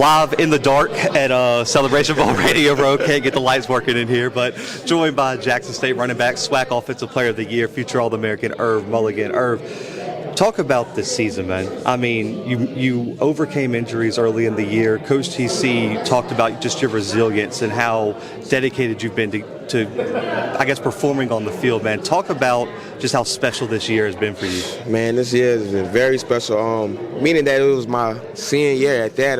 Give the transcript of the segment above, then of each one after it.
live in the dark at Celebration Bowl Radio Row. Can't get the lights working in here, but joined by Jackson State running back, SWAC Offensive Player of the Year, future All-American Irv Mulligan. Irv, talk about this season, man. I mean, you overcame injuries early in the year. Coach TC talked about just your resilience and how dedicated you've been to I guess, performing on the field, man. Talk about just how special this year has been for you. Man, this year has been very special. Meaning that it was my senior year at that.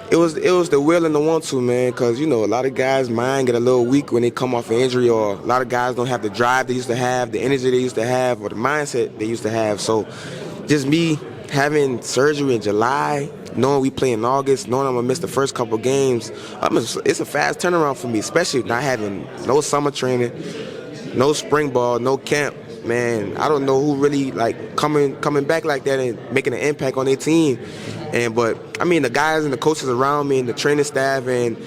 It was the will and the want to, man, because, you know, a lot of guys' mind get a little weak when they come off an injury, or a lot of guys don't have the drive they used to have, the energy they used to have, or the mindset they used to have. So just me having surgery in July, knowing we play in August, knowing I'm going to miss the first couple games, it's a fast turnaround for me, especially not having no summer training, no spring ball, no camp. Man, I don't know who really like coming back like that and making an impact on their team. But I mean, the guys and the coaches around me and the training staff and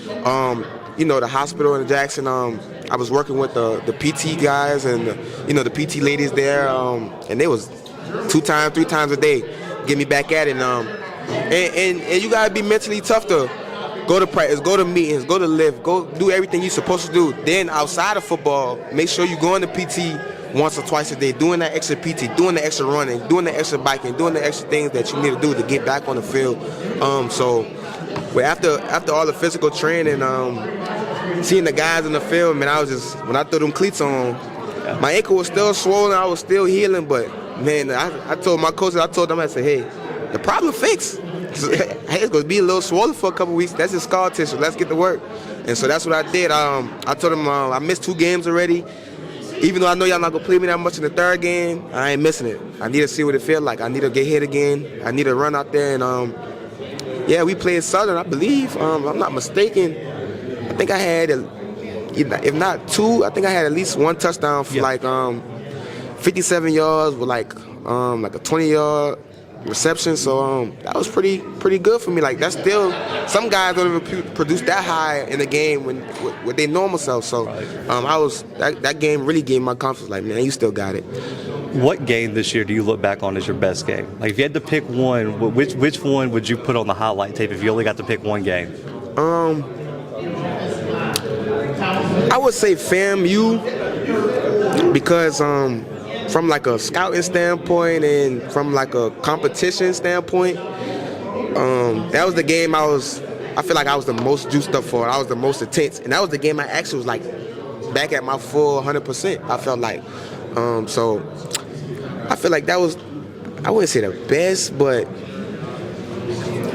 you know, the hospital in Jackson. I was working with the PT guys and the PT ladies there, and they was 2 times, 3 times a day get me back at it. And you gotta be mentally tough to go to practice, go to meetings, go to lift, go do everything you're supposed to do. Then outside of football, make sure you're going to PT once or twice a day, doing that extra PT, doing the extra running, doing the extra biking, doing the extra things that you need to do to get back on the field. But after all the physical training, seeing the guys in the field, man, when I threw them cleats on, my ankle was still swollen, I was still healing, but man, I told my coaches, I said, hey, the problem fixed. Hey, it's gonna be a little swollen for a couple weeks. That's just scar tissue. Let's get to work. And so that's what I did. I told them I missed 2 games already. Even though I know y'all not gonna play me that much in the 3rd game, I ain't missing it. I need to see what it feels like. I need to get hit again. I need to run out there and yeah, we played Southern, I believe. If I'm not mistaken, I think I had, if not 2, I think I had at least 1 touchdown for like 57 yards with like a 20-yard reception. So that was pretty good for me. Like, that's still, some guys don't even produce that high in a game with their normal self. So that game really gave me my confidence. Like, man, you still got it. What game this year do you look back on as your best game? Like, if you had to pick one, which one would you put on the highlight tape if you only got to pick one game? I would say FAMU, because from like a scouting standpoint and from like a competition standpoint, that was the game I feel like I was the most juiced up for. I was the most intense, and that was the game I actually was like back at my full 100%. I felt like, so I feel like that was, I wouldn't say the best, but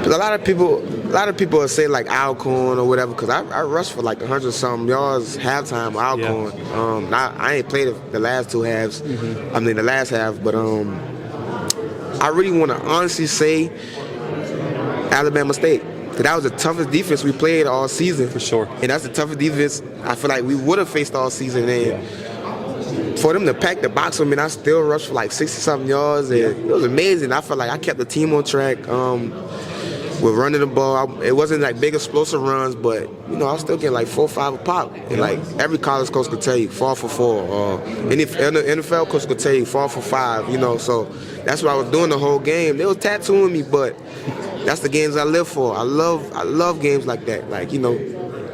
a lot of people will say like Alcorn or whatever, because I rushed for like 100-something yards halftime with Alcorn. I ain't played the last 2 halves. I mean, the last half, but I really want to honestly say Alabama State. Because that was the toughest defense we played all season. For sure. And that's the toughest defense I feel like we would have faced all season. And for them to pack the box with me, I still rushed for like 60-something yards. And it was amazing. I felt like I kept the team on track. With running the ball, it wasn't like big explosive runs, but I was still getting like 4 or 5 a pop. And like every college coach could tell you 4 for 4, or any NFL coach could tell you 4 for 5. So that's what I was doing the whole game. They was tattooing me, but that's the games I live for. I love games like that.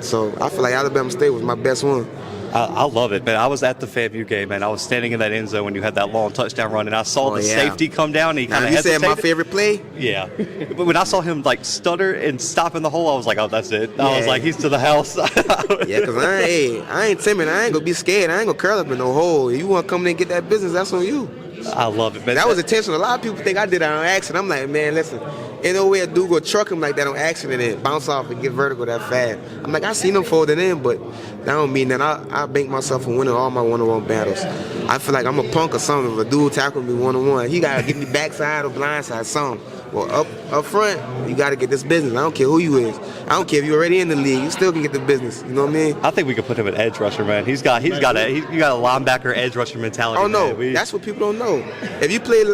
So I feel like Alabama State was my best one. I love it, man. I was at the FAMU game, man. I was standing in that end zone when you had that long touchdown run, and I saw the safety come down. And he kind of hesitated. You said my favorite play? Yeah. But when I saw him, like, stutter and stop in the hole, I was like, oh, that's it. I was like, he's to the house. Yeah, because I ain't timid. I ain't going to be scared. I ain't going to curl up in no hole. If you want to come in and get that business, that's on you. I love it, man. That was intentional. A lot of people think I did that on accident. I'm like, man, listen, ain't no way a dude go truck him like that on accident and bounce off and get vertical that fast. I'm like, I seen him folding in, but that don't mean that I bank myself on winning all my one-on-one battles. I feel like I'm a punk or something. If a dude tackle me one-on-one, he got to get me backside or blindside, something. Well, up front, you got to get this business. I don't care who you is. I don't care if you're already in the league. You still can get the business. You know what I mean? I think we could put him at edge rusher, man. You got a linebacker edge rusher mentality. Oh no, man. that's what people don't know. If you play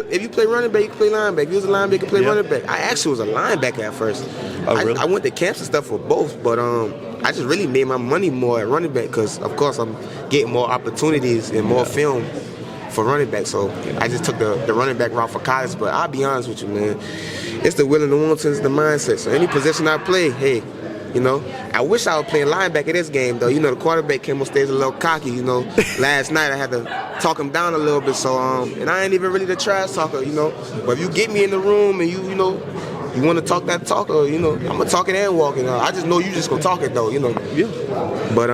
running back, you can play linebacker. If you was a linebacker, you can play running back. I actually was a linebacker at first. Oh, really? I went to camps and stuff for both, but I just really made my money more at running back because, of course, I'm getting more opportunities and more film for running back. So I just took the running back route for college. But I'll be honest with you, man. It's the will and the want to, it's the mindset. So any position I play, hey, you know, I wish I was playing linebacker this game, though. You know, the quarterback came on stage a little cocky, you know. Last night I had to talk him down a little bit, so, and I ain't even really the trash talker, you know. But if you get me in the room and you know, you want to talk that talk, or, you know, I'm going to talk it and walk it. I just know you just going to talk it, though, you know. Yeah. But,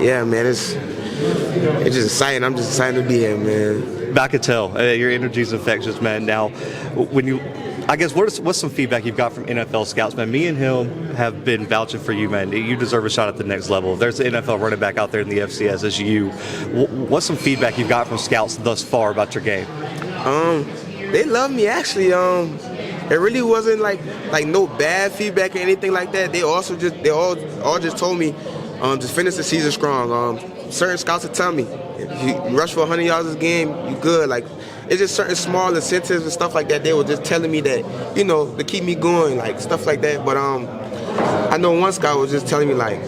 yeah, man, it's just exciting. I'm just excited to be here, man. I could tell. Your energy's infectious, man. Now, when you... I guess what's some feedback you've got from NFL scouts, man? Me and him have been vouching for you, man. You deserve a shot at the next level. If there's an NFL running back out there in the FCS as you, what's some feedback you've got from scouts thus far about your game? They love me, actually. It really wasn't like no bad feedback or anything like that. They all just told me, just finish the season strong. Certain scouts would tell me, if you rush for 100 yards this game, you good. Like, it's just certain small incentives and stuff like that. They were just telling me that, you know, to keep me going, like stuff like that. But I know one scout was just telling me, like,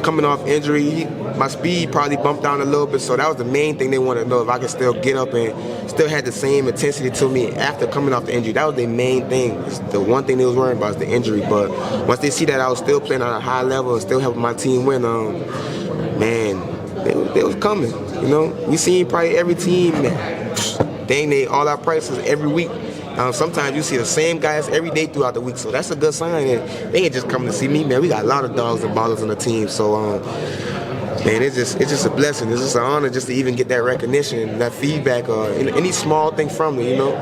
coming off injury, my speed probably bumped down a little bit. So that was the main thing they wanted to know, if I could still get up and still had the same intensity to me after coming off the injury. That was the main thing. The one thing they was worried about is the injury. But once they see that I was still playing at a high level and still helping my team win, man, they was coming. You know, we seen probably every team, man. They all our prices every week. Sometimes you see the same guys every day throughout the week, so that's a good sign. And they ain't just coming to see me, man. We got a lot of dogs and ballers on the team, so man, it's just a blessing. It's just an honor just to even get that recognition, that feedback, or any small thing from me, you know.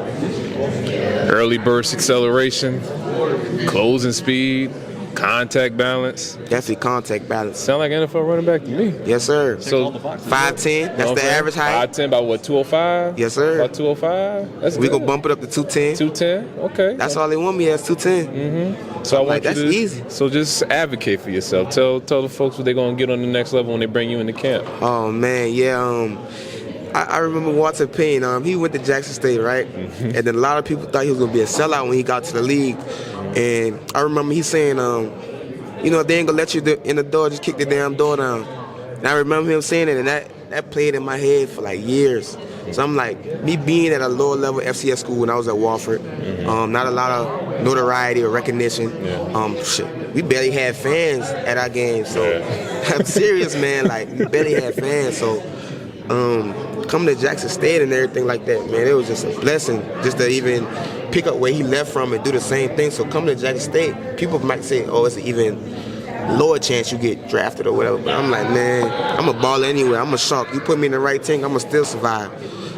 Early burst acceleration, closing speed, contact balance. Definitely contact balance. Sound like NFL running back to me. Yes, sir. So 5'10", that's the average height. 5'10", about what, 205? Yes, sir. About 205? That's We good. gonna bump it up to 210. 210? Okay. That's all they want me as, 210. Mm-hmm. So I want that's you to, easy. So just advocate for yourself. Tell the folks what they're gonna get on the next level when they bring you into camp. Oh man, yeah. I remember Walter Payne. He went to Jackson State, right? Mm-hmm. And then a lot of people thought he was gonna be a sellout when he got to the league. And I remember he saying, you know, if they ain't gonna let you in the door, just kick the damn door down. And I remember him saying it, and that played in my head for like years. So I'm like, me being at a lower level FCS school when I was at Wofford, not a lot of notoriety or recognition. Shit, we barely had fans at our games. So I'm serious, man. Like, we barely had fans. So coming to Jackson State and everything like that, man, it was just a blessing just to even pick up where he left from and do the same thing. So coming to Jackson State, people might say, oh, it's an even lower chance you get drafted or whatever. But I'm like, man, I'm a baller anyway. I'm a shark. You put me in the right team, I'm going to still survive.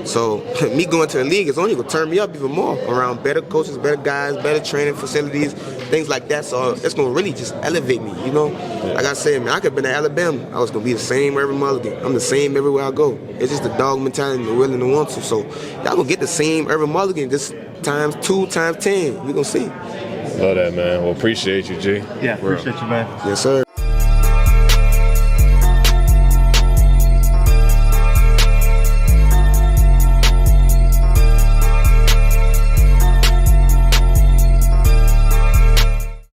So me going to the league is only going to turn me up even more around better coaches, better guys, better training facilities, things like that. So it's going to really just elevate me, you know? Like I said, man, I could have been at Alabama. I was going to be the same Irv Mulligan. I'm the same everywhere I go. It's just the dog mentality, the willing to want to. So y'all going to get the same Irv Mulligan just times 2, times 10. We're going to see. Love that, man. Well, appreciate you, G. Yeah, appreciate you, man. Yes, sir.